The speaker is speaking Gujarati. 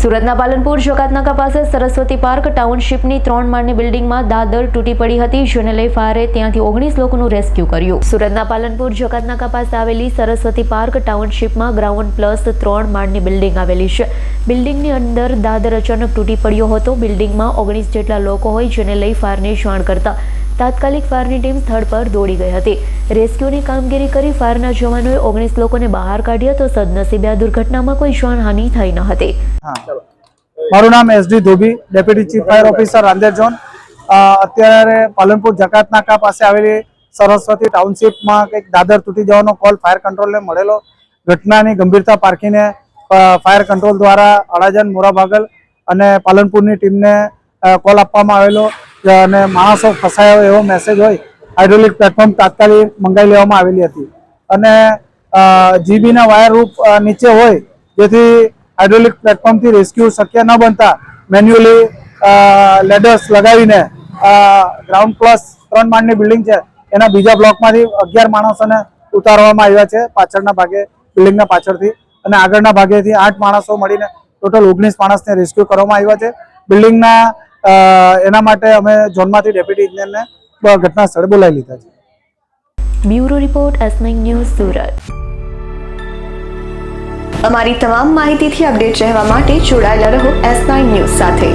સુરતના પાલનપુર જકાતનાકા પાસે સરસ્વતી પાર્ક ટાઉનશીપની 3 માળની બિલ્ડિંગમાં દાદર તૂટી પડી હતી, જેને લઈ ફાયરે ત્યાંથી 19 લોકોનું રેસ્ક્યુ કર્યું। સુરતના પાલનપુર જકાતનાકા પાસે આવેલી સરસ્વતી પાર્ક ટાઉનશીપમાં ગ્રાઉન્ડ પ્લસ 3 માળની બિલ્ડિંગ આવેલી છે। બિલ્ડિંગની અંદર દાદર અચાનક તૂટી પડ્યો હતો। બિલ્ડિંગમાં 19 જેટલા લોકો હોય, જેને લઈ ફાયરને જાણ કરતા તાત્કાલિક ફાયરની ટીમ સ્થળ પર દોડી ગઈ હતી। રેસ્ક્યુની કામગીરી કરી ફાયરના જવાનોએ 19 લોકોને બહાર કાઢ્યા તો સદનસીબે આ દુર્ઘટનામાં કોઈ જાનહાનિ થઈ ન હતી। મારું નામ SD Dhobi, deputy chief fire officer Rander zone. અત્યારે પાલનપુર જકાતનાકા પાસે આવેલી સરસ્વતી ટાઉનશીપમાં કંઈક દાદર તૂટી જવાનો કોલ ફાયર કંટ્રોલને મળેલો। ઘટનાની ગંભીરતા પારખીને ફાયર કંટ્રોલ દ્વારા અડાજણ, મોરાભાગલ અને પાલનપુરની ટીમને કોલ આપવામાં આવેલો અને માણસો ફસાયો એવો મેસેજ હોય હાઇડ્રોલિક પ્લેટફોર્મ તાત્કાલિક મંગાવી લેવામાં આવેલી હતી અને જીબીના વાયર રૂપ નીચે હોય, જેથી હાઇડ્રોલિક પ્લેટફોર્મથી રેસ્ક્યુ શક્ય ન બનતા મેન્યુઅલી લેડર્સ લગાવીને ગ્રાઉન્ડ પ્લસ 3 માળની બિલ્ડિંગ છે એના બીજા બ્લોકમાંથી 11 માણસોને ઉતારવામાં આવ્યા છે, પાછળના ભાગે બિલ્ડિંગના પાછળથી, અને આગળના ભાગેથી 8 માણસો મળીને ટોટલ 19 માણસને રેસ્ક્યુ કરવામાં આવ્યા છે બિલ્ડિંગના। એના માટે અમે ઝોનમાંથી ડેપ્યુટી ઇજનેરને ઘટના સ્થળે બોલાવી લીધા છે। Bureau report S9 news Surat. અમારી તમામ માહિતીથી અપડેટ રહેવા માટે જોડાયેલા રહો S9 ન્યૂઝ સાથે।